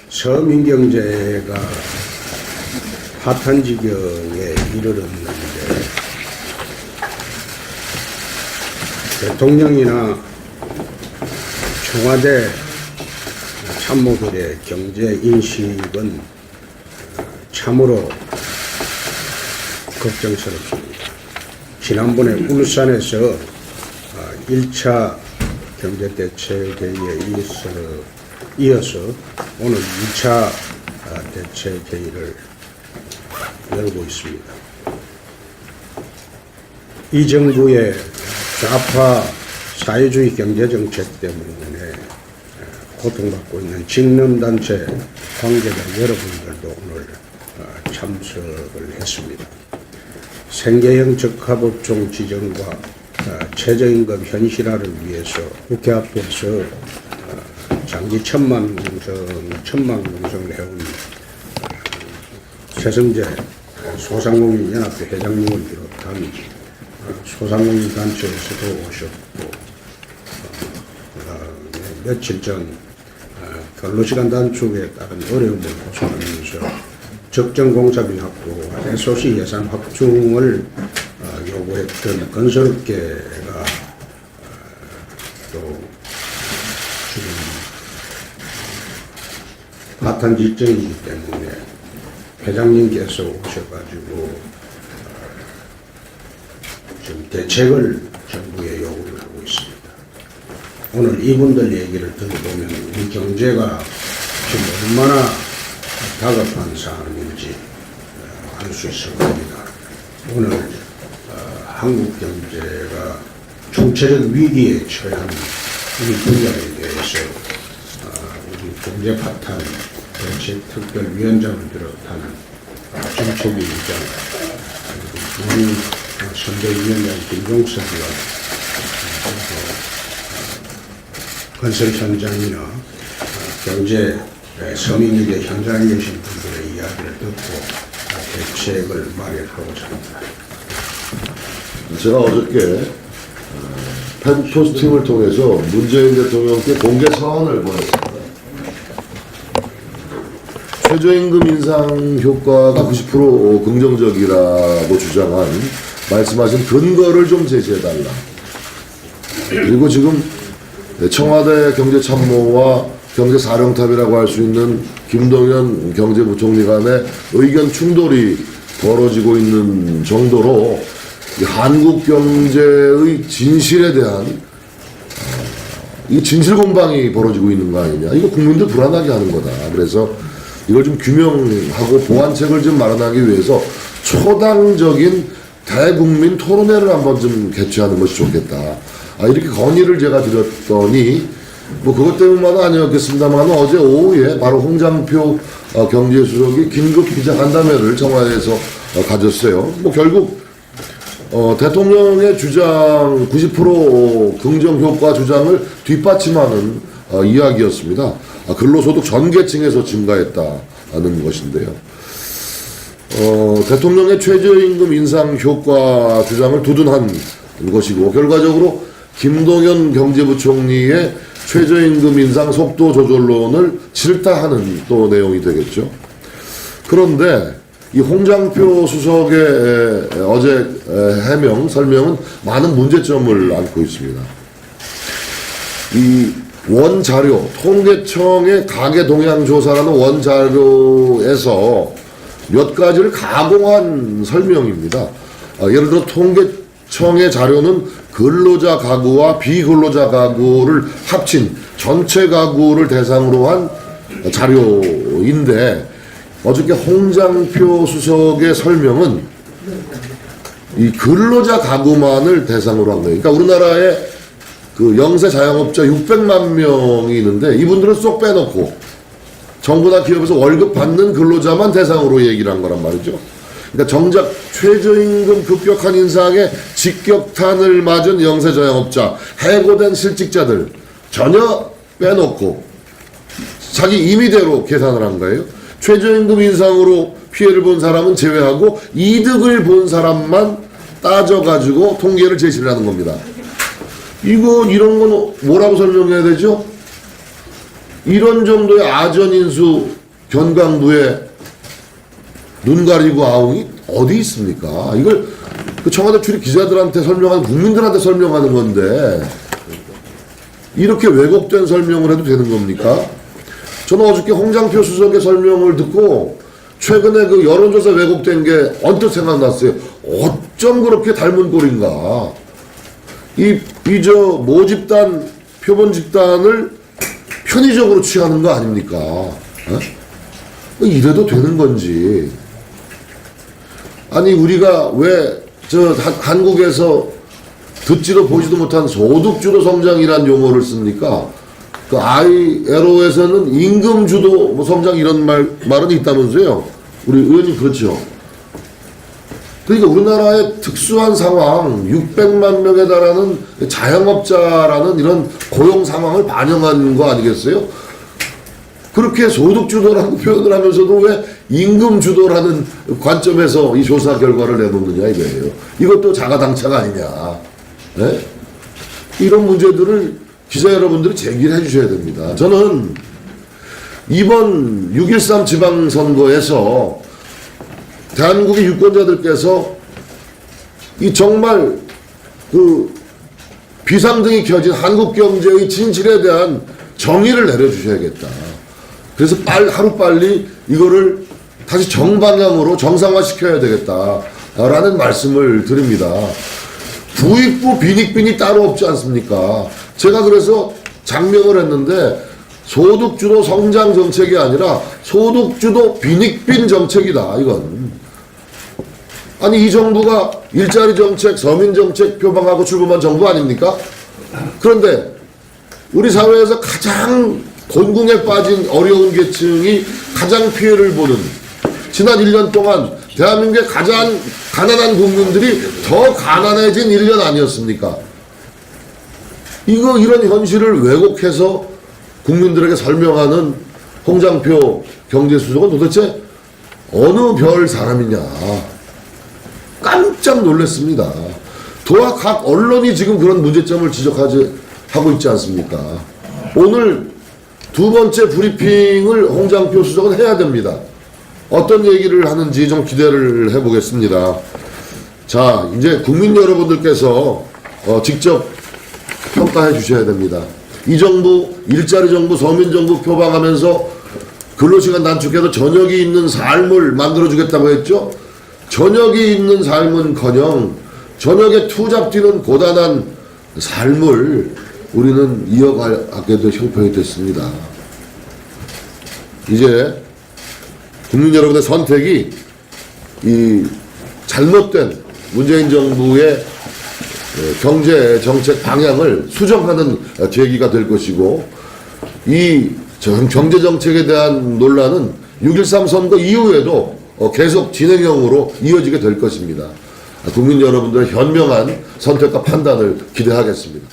서민경제가 파탄 지경에 이르렀는데 대통령이나 청와대 참모들의 경제 인식은 참으로 걱정스럽습니다. 지난번에 울산에서 1차 경제대책회의에 이어서 오늘 2차 대책회의를 열고 있습니다. 이 정부의 좌파 사회주의 경제정책 때문에 고통받고 있는 직능단체 관계자 여러분들도 오늘 참석을 했습니다. 생계형 적합업종 지정과 최저임금 현실화를 위해서 국회 앞에서 장기 천만공성을 해온 최성재 소상공인연합회 회장님을 비롯한 소상공인 단체에서도 오셨고, 며칠 전 근로시간 단축에 따른 어려움을 호소하면서 적정공사비 확보와 SOC 예산 확충을 요구했던 건설업계가 또 지금 파탄 직전이기 때문에 회장님께서 오셔가지고 지금 대책을 정부에 요구를 하고 있습니다. 오늘 이분들 얘기를 들어보면 우리 경제가 지금 얼마나 다급한 상황인지 알 수 있을 겁니다. 오늘 한국 경제가 총체적 위기에 처한 이 분야에 대해서 우리 경제 파탄 대책특별위원장을 비롯한 정책위원장, 그리고 중앙선대위원장 김종석이와 건설 현장이나 경제 서민에게 현장에 계신 분들의 이야기를 듣고 대책을 마련하고자 합니다. 제가 어저께 펜포스팅을 통해서 문재인 대통령께 공개 서한을 보냈습니다. 최저임금 인상 효과가 90% 긍정적이라고 주장한 말씀하신 근거를 좀 제시해달라. 그리고 지금 청와대 경제참모와 경제사령탑이라고 할 수 있는 김동연 경제부총리 간의 의견 충돌이 벌어지고 있는 정도로 한국 경제의 진실에 대한 이 진실 공방이 벌어지고 있는 거 아니냐. 이거 국민들 불안하게 하는 거다. 그래서 이걸 좀 규명하고 보완책을 좀 마련하기 위해서 초당적인 대국민 토론회를 한번 좀 개최하는 것이 좋겠다. 이렇게 건의를 제가 드렸더니 뭐 그것 때문만은 아니었겠습니다만 어제 오후에 바로 홍장표 경제수석이 긴급 기자간담회를 청와대에서 가졌어요. 뭐 결국 대통령의 주장 90% 긍정효과 주장을 뒷받침하는 이야기였습니다. 근로소득 전 계층에서 증가했다는 것인데요. 대통령의 최저임금 인상 효과 주장을 두둔한 것이고, 결과적으로 김동연 경제부총리의 최저임금 인상 속도 조절론을 질타하는 또 내용이 되겠죠. 그런데 이 홍장표 수석의 어제 해명, 설명은 많은 문제점을 안고 있습니다. 이 원자료, 통계청의 가계동향조사라는 원자료에서 몇 가지를 가공한 설명입니다. 예를 들어 통계청의 자료는 근로자 가구와 비근로자 가구를 합친 전체 가구를 대상으로 한 자료인데, 어저께 홍장표 수석의 설명은 이 근로자 가구만을 대상으로 한 거예요. 그러니까 우리나라에 그 영세 자영업자 600만 명이 있는데 이분들은 쏙 빼놓고 정부나 기업에서 월급 받는 근로자만 대상으로 얘기를 한 거란 말이죠. 그러니까 정작 최저임금 급격한 인상에 직격탄을 맞은 영세 자영업자, 해고된 실직자들 전혀 빼놓고 자기 임의대로 계산을 한 거예요. 최저임금 인상으로 피해를 본 사람은 제외하고 이득을 본 사람만 따져가지고 통계를 제시를 하는 겁니다. 이런 건 뭐라고 설명해야 되죠? 이런 정도의 아전인수 견강부에 눈 가리고 아웅이 어디 있습니까? 이걸 그 청와대 출입 기자들한테 설명하는, 국민들한테 설명하는 건데 이렇게 왜곡된 설명을 해도 되는 겁니까? 저는 어저께 홍장표 수석의 설명을 듣고 최근에 그 여론조사 왜곡된 게 언뜻 생각났어요. 어쩜 그렇게 닮은 꼴인가. 모 집단, 표본 집단을 편의적으로 취하는 거 아닙니까? 이래도 되는 건지. 아니, 우리가 왜 한국에서 듣지도 보지도 못한 소득주도 성장이란 용어를 씁니까? 그 ILO에서는 임금주도 성장 이런 말은 있다면서요? 우리 의원님 그렇죠? 그러니까 우리나라의 특수한 상황, 600만 명에 달하는 자영업자라는 이런 고용 상황을 반영한 거 아니겠어요? 그렇게 소득주도라고 표현을 하면서도 왜 임금주도라는 관점에서 이 조사 결과를 내놓느냐 이거예요. 이것도 자가당착 아니냐. 네? 이런 문제들을 기자 여러분들이 제기를 해주셔야 됩니다. 저는 이번 6.13 지방선거에서 대한민국의 유권자들께서 이 정말 그 비상등이 켜진 한국 경제의 진실에 대한 정의를 내려주셔야겠다. 그래서 하루빨리 이거를 다시 정방향으로 정상화시켜야 되겠다라는 말씀을 드립니다. 부익부 빈익빈이 따로 없지 않습니까? 제가 그래서 장명을 했는데 소득주도 성장 정책이 아니라 소득주도 빈익빈 정책이다, 이건. 아니, 이 정부가 일자리 정책, 서민 정책 표방하고 출범한 정부 아닙니까? 그런데 우리 사회에서 가장 곤궁에 빠진 어려운 계층이 가장 피해를 보는, 지난 1년 동안 대한민국의 가장 가난한 국민들이 더 가난해진 1년 아니었습니까? 이런 현실을 왜곡해서 국민들에게 설명하는 홍장표 경제수석은 도대체 어느 별 사람이냐. 깜짝 놀랐습니다. 도와 각 언론이 지금 그런 문제점을 하고 있지 않습니까? 오늘 두 번째 브리핑을 홍장표 수석은 해야 됩니다. 어떤 얘기를 하는지 좀 기대를 해보겠습니다. 자, 이제 국민 여러분들께서 직접 평가해 주셔야 됩니다. 이 정부, 일자리 정부, 서민 정부 표방하면서 근로시간 단축해서 저녁이 있는 삶을 만들어주겠다고 했죠. 저녁이 있는 삶은커녕 저녁에 투잡 뛰는 고단한 삶을 우리는 이어가게도 형편이 됐습니다. 이제 국민 여러분의 선택이 이 잘못된 문재인 정부의 경제 정책 방향을 수정하는 계기가 될 것이고, 이 경제 정책에 대한 논란은 6.13 선거 이후에도 계속 진행형으로 이어지게 될 것입니다. 국민 여러분들의 현명한 선택과 판단을 기대하겠습니다.